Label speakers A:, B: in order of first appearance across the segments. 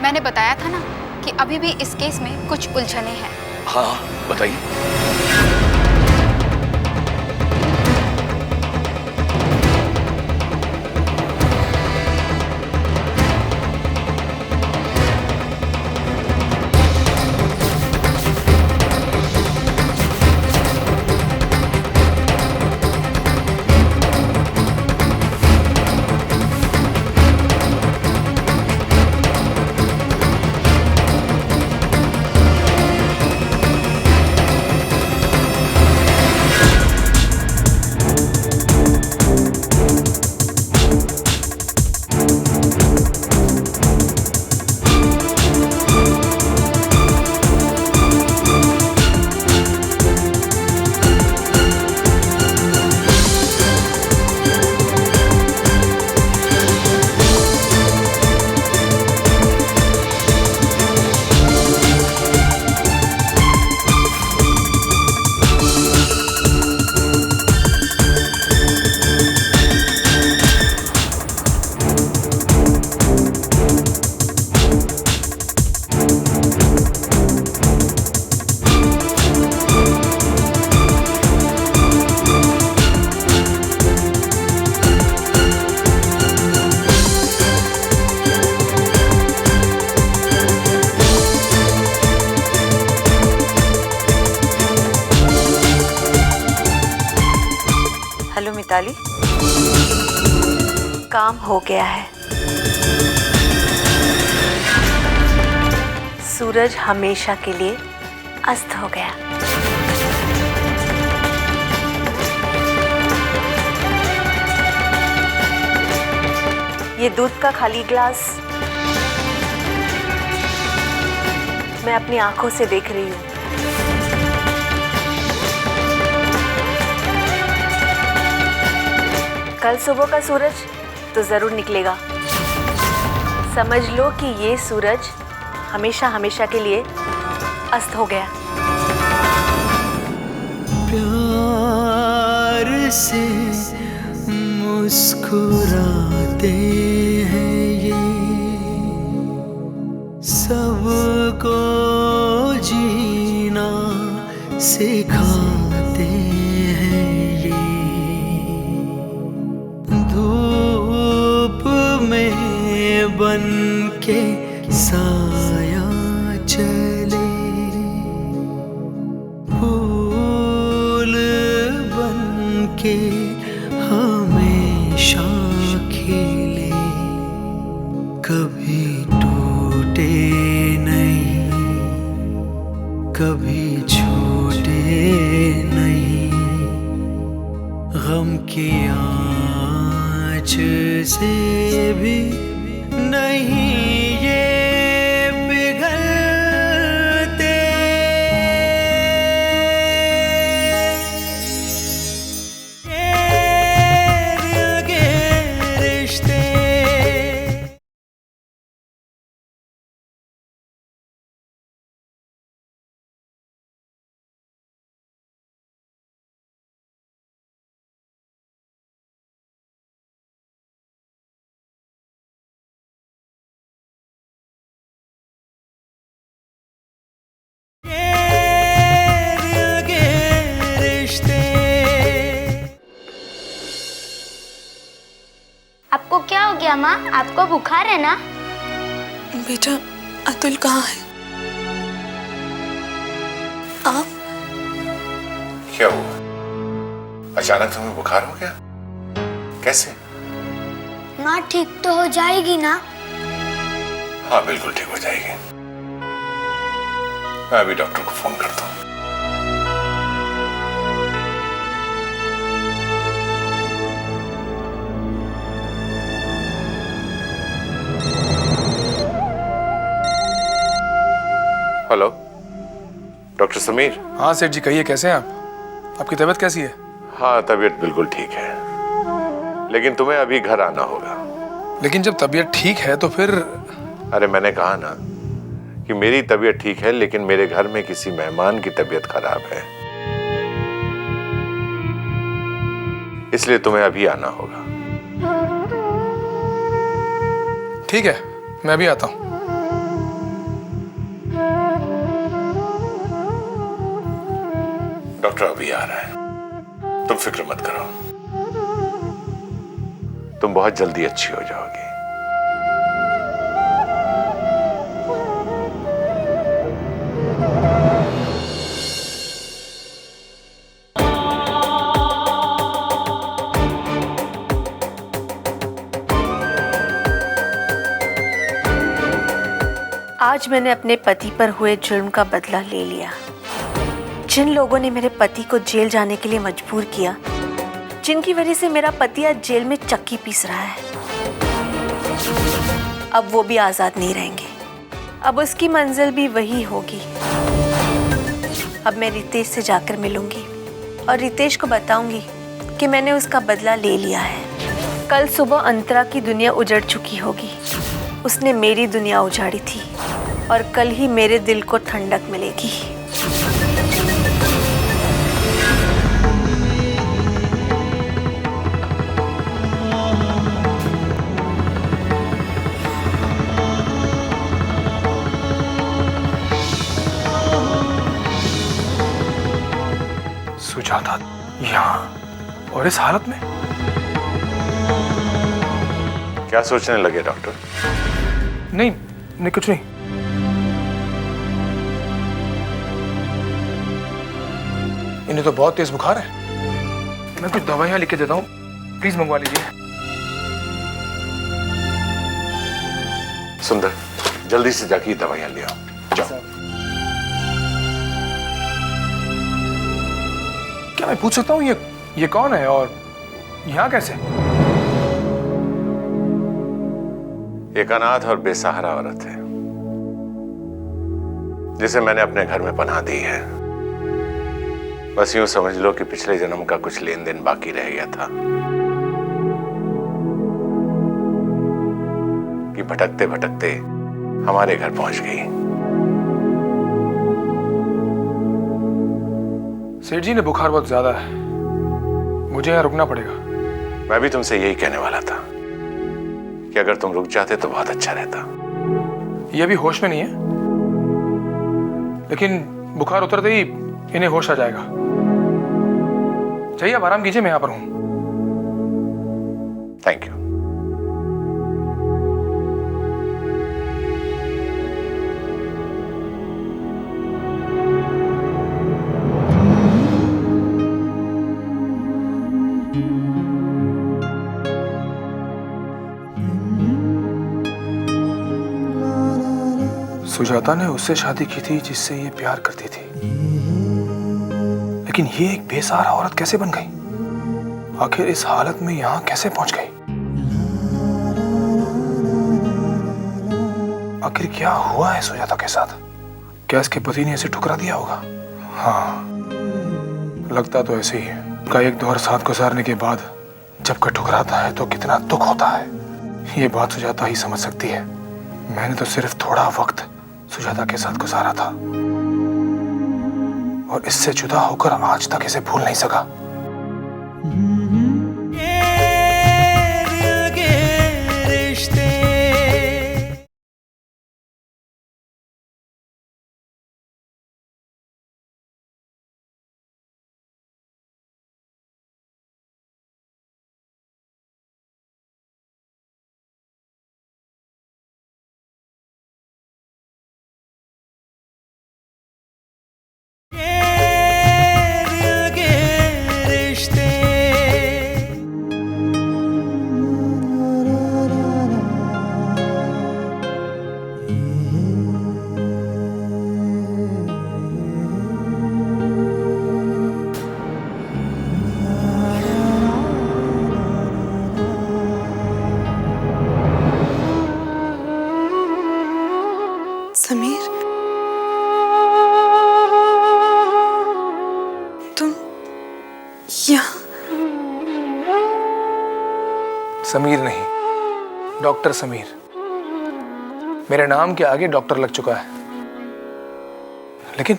A: मैंने बताया था ना कि अभी भी इस केस में कुछ उलझने हैं।
B: हाँ बताइए।
C: हेलो मिताली, काम हो गया है। सूरज हमेशा के लिए अस्त हो गया। ये दूध का खाली ग्लास मैं अपनी आंखों से देख रही हूँ। कल सुबह का सूरज तो जरूर निकलेगा। समझ लो कि ये सूरज हमेशा हमेशा के लिए अस्त हो गया।
D: प्यार से मुस्कुराते हैं ये, सबको जीना सिखाते हैं ये। धूप में बन के साया चले, फूल बन के हमेशा खिले, कभी टूटे नहीं, कभी छूटे नहीं, गम की आँच से भी नहीं ये पिघलते। ये दिल के रिश्ते।
E: आपको क्या हो गया माँ? आपको बुखार है ना?
F: बेटा अतुल कहाँ है? आप?
G: क्या हुआ? अचानक तुम्हें बुखार हो गया? कैसे?
E: माँ ठीक तो हो जाएगी ना?
G: हाँ बिल्कुल ठीक हो जाएगी। मैं अभी डॉक्टर को फोन करता हूँ। Hello, doctor Sameer.
B: हाँ सेठ जी कहिए, कैसे हैं आप? आपकी तबीयत कैसी है?
G: हाँ तबीयत बिल्कुल ठीक है, लेकिन तुम्हें अभी घर आना होगा।
B: लेकिन जब तबीयत ठीक है तो फिर?
G: अरे मैंने कहा ना कि मेरी तबीयत ठीक है, लेकिन मेरे घर में किसी मेहमान की तबीयत खराब है, इसलिए तुम्हें अभी आना होगा।
B: ठीक है, मैं अभी आता हूँ।
G: डॉक्टर अभी आ रहा है, तुम फिक्र मत करो, तुम बहुत जल्दी अच्छी हो जाओगी।
C: आज मैंने अपने पति पर हुए जुल्म का बदला ले लिया। जिन लोगों ने मेरे पति को जेल जाने के लिए मजबूर किया, जिनकी वजह से मेरा पति आज जेल में चक्की पीस रहा है, अब वो भी आजाद नहीं रहेंगे। अब उसकी मंजिल भी वही होगी। अब मैं रितेश से जाकर मिलूंगी और रितेश को बताऊंगी कि मैंने उसका बदला ले लिया है। कल सुबह अंतरा की दुनिया उजड़ चुकी होगी। उसने मेरी दुनिया उजाड़ी थी और कल ही मेरे दिल को ठंडक मिलेगी।
B: सुजाता यहाँ और इस हालत में?
G: क्या सोचने लगे डॉक्टर?
B: नहीं नहीं, कुछ नहीं। इन्हें तो बहुत तेज बुखार है। मैं कुछ दवाइयां लिख के देता हूँ, प्लीज मंगवा लीजिए।
G: सुंदर, जल्दी से जाके दवाइयां ले आओ, जाओ।
B: क्या मैं पूछ सकता हूँ ये कौन है और यहाँ कैसे?
G: एक अनाथ और बेसहारा औरत है जिसे मैंने अपने घर में पनाह दी है। बस यूं समझ लो कि पिछले जन्म का कुछ लेन देन बाकी रह गया था कि भटकते भटकते हमारे घर पहुंच गई।
B: सेठ जी ने बुखार बहुत ज्यादा है, मुझे यहाँ रुकना पड़ेगा।
G: मैं भी तुमसे यही कहने वाला था कि अगर तुम रुक जाते तो बहुत अच्छा रहता।
B: ये अभी होश में नहीं है, लेकिन बुखार उतरते ही इन्हें होश आ जाएगा। चाहिए, आप आराम कीजिए, मैं यहाँ पर हूँ।
G: Thank you.
B: सुजाता ने उससे शादी की थी जिससे ये प्यार करती थी, लेकिन ये एक बेसहारा औरत कैसे बन गई? आखिर इस हालत में यहाँ कैसे पहुंच गई? आखिर क्या हुआ है सुजाता के साथ? क्या इसके पति ने इसे ठुकरा दिया होगा? हाँ, लगता तो ऐसे ही है। का एक दौर साथ गुजारने के बाद जब कोई ठुकराता है तो कितना दुख होता है, ये बात सुजाता ही समझ सकती है। मैंने तो सिर्फ थोड़ा वक्त सुजाता के साथ गुजारा था और इससे जुदा होकर आज तक इसे भूल नहीं सका।
F: समीर, तुम यहाँ?
B: समीर नहीं, डॉक्टर समीर। मेरे नाम के आगे डॉक्टर लग चुका है। लेकिन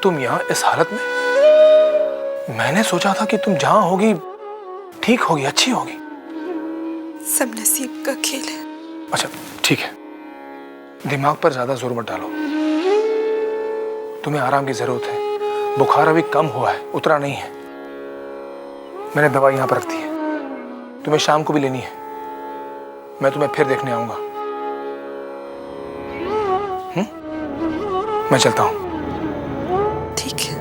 B: तुम यहाँ इस हालत में? मैंने सोचा था कि तुम जहां होगी ठीक होगी, अच्छी होगी।
F: सब नसीब का खेल है।
B: अच्छा ठीक है, दिमाग पर ज्यादा जोर मत डालो। तुम्हें आराम की जरूरत है, बुखार अभी कम हुआ है, उतरा नहीं है। मैंने दवाई यहाँ पर रख दी है, तुम्हें शाम को भी लेनी है। मैं तुम्हें फिर देखने आऊंगा। मैं चलता हूँ।
F: ठीक है।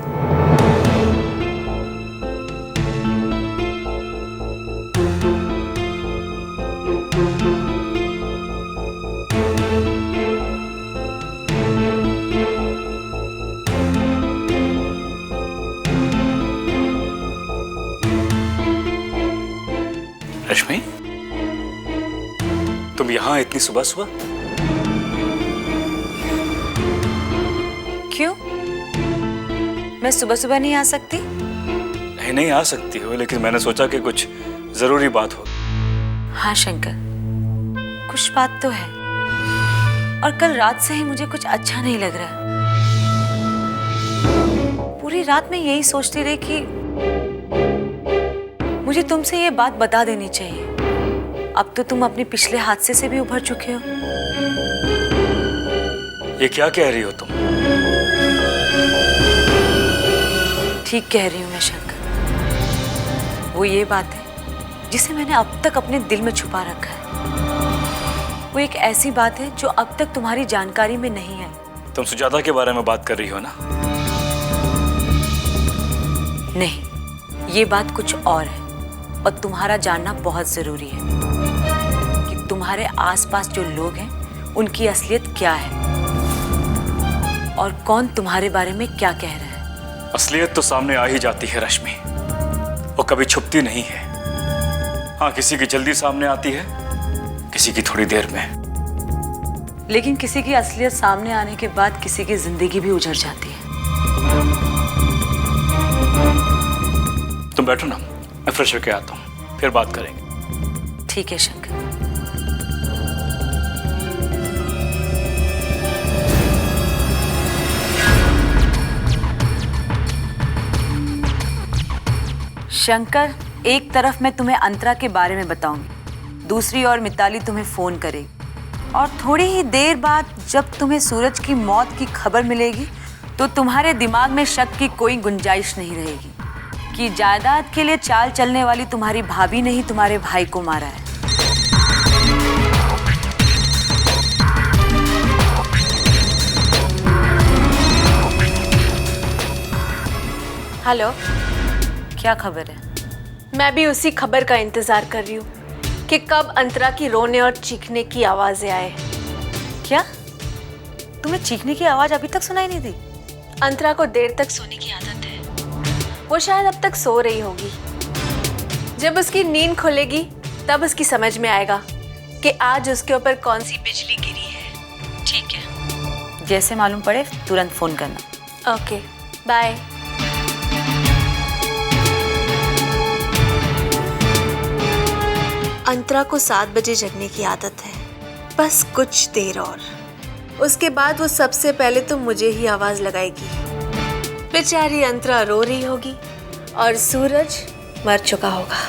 H: रश्मि, तुम यहाँ इतनी सुबह सुबह?
I: क्यों? मैं सुबह सुबह नहीं आ सकती?
H: नहीं आ सकती हो, लेकिन मैंने सोचा कि कुछ जरूरी बात हो।
I: हाँ शंकर, कुछ बात तो है, और कल रात से ही मुझे कुछ अच्छा नहीं लग रहा। पूरी रात मैं यही सोचती रही कि मुझे तुमसे ये बात बता देनी चाहिए। अब तो तुम अपने पिछले हादसे से भी उभर चुके हो।
H: ये क्या कह रही हो तुम?
I: ठीक कह रही हूँ मैं शंकर। वो ये बात है जिसे मैंने अब तक अपने दिल में छुपा रखा है। वो एक ऐसी बात है जो अब तक तुम्हारी जानकारी में नहीं आई।
H: तुम सुजाता के बारे में बात कर रही हो ना?
I: नहीं, ये बात कुछ और है, और तुम्हारा जानना बहुत जरूरी है कि तुम्हारे आसपास जो लोग हैं उनकी असलियत क्या है और कौन तुम्हारे बारे में क्या कह रहा है।
H: असलियत तो सामने आ ही जाती है रश्मि, वो कभी छुपती नहीं है। हाँ, किसी की जल्दी सामने आती है, किसी की थोड़ी देर में।
I: लेकिन किसी की असलियत सामने आने के बाद किसी की जिंदगी भी उजड़ जाती है।
H: तुम बैठो ना, मैं फ्रेश होके आता हूँ, फिर बात करेंगे।
I: ठीक है शंकर। शंकर, एक तरफ मैं तुम्हें अंतरा के बारे में बताऊंगी, दूसरी ओर मिताली तुम्हें फोन करेगी, और थोड़ी ही देर बाद जब तुम्हें सूरज की मौत की खबर मिलेगी तो तुम्हारे दिमाग में शक की कोई गुंजाइश नहीं रहेगी कि जायदाद के लिए चाल चलने वाली तुम्हारी भाभी ने ही तुम्हारे भाई को मारा है।
C: हेलो,
I: क्या खबर है?
C: मैं भी उसी खबर का इंतजार कर रही हूँ कि कब अंतरा की रोने और चीखने की आवाजें आए।
I: क्या तुम्हें चीखने की आवाज अभी तक सुनाई नहीं दी?
C: अंतरा को देर तक सोने की आदत है, वो शायद अब तक सो रही होगी। जब उसकी नींद खुलेगी तब उसकी समझ में आएगा कि आज उसके ऊपर कौन सी बिजली गिरी है। ठीक है,
I: जैसे मालूम पड़े तुरंत फोन करना।
C: Okay, bye. अंतरा को 7 बजे जगने की आदत है, बस कुछ देर और, उसके बाद वो सबसे पहले तो मुझे ही आवाज लगाएगी। बेचारी अंतरा रो रही होगी और सूरज मर चुका होगा।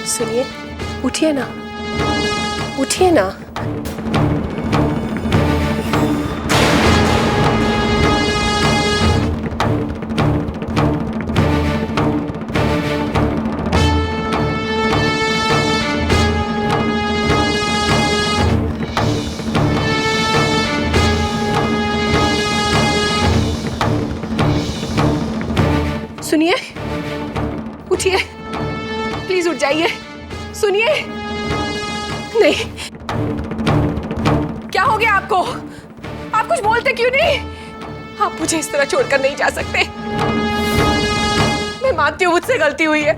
C: सुनिए, उठिए ना, उठिए ना। सुनिए, उठिए, प्लीज उठ जाइए। सुनिए, नहीं, क्या हो गया आपको? आप कुछ बोलते क्यों नहीं? आप मुझे इस तरह छोड़कर नहीं जा सकते। मैं मानती हूँ मुझसे गलती हुई है,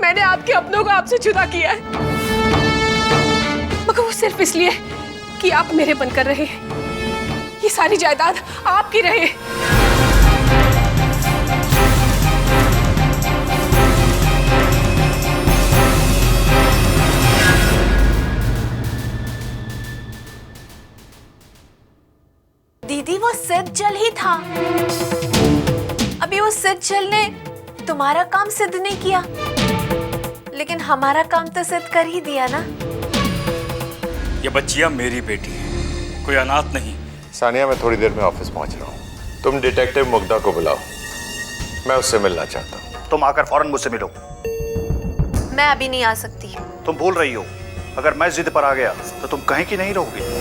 C: मैंने आपके अपनों को आपसे जुदा किया है, मगर वो सिर्फ इसलिए कि आप मेरे बनकर रहे, ये सारी जायदाद आपकी रहे। दीदी वो सिद्ध जल ही था, अभी वो सिद्ध जल ने तुम्हारा काम सिद्ध नहीं किया, लेकिन हमारा काम तो सिद्ध कर ही दिया ना।
H: ये बच्चियां मेरी बेटी है, कोई अनाथ नहीं।
G: सानिया, मैं थोड़ी देर में ऑफिस पहुंच रहा हूँ, तुम डिटेक्टिव मुग्धा को बुलाओ, मैं उससे मिलना चाहता हूँ।
J: तुम आकर फौरन मुझसे मिलो।
C: मैं अभी नहीं आ सकती।
J: तुम भूल रही हो, अगर मैं जिद पर आ गया तो तुम कहीं की नहीं रहोगी।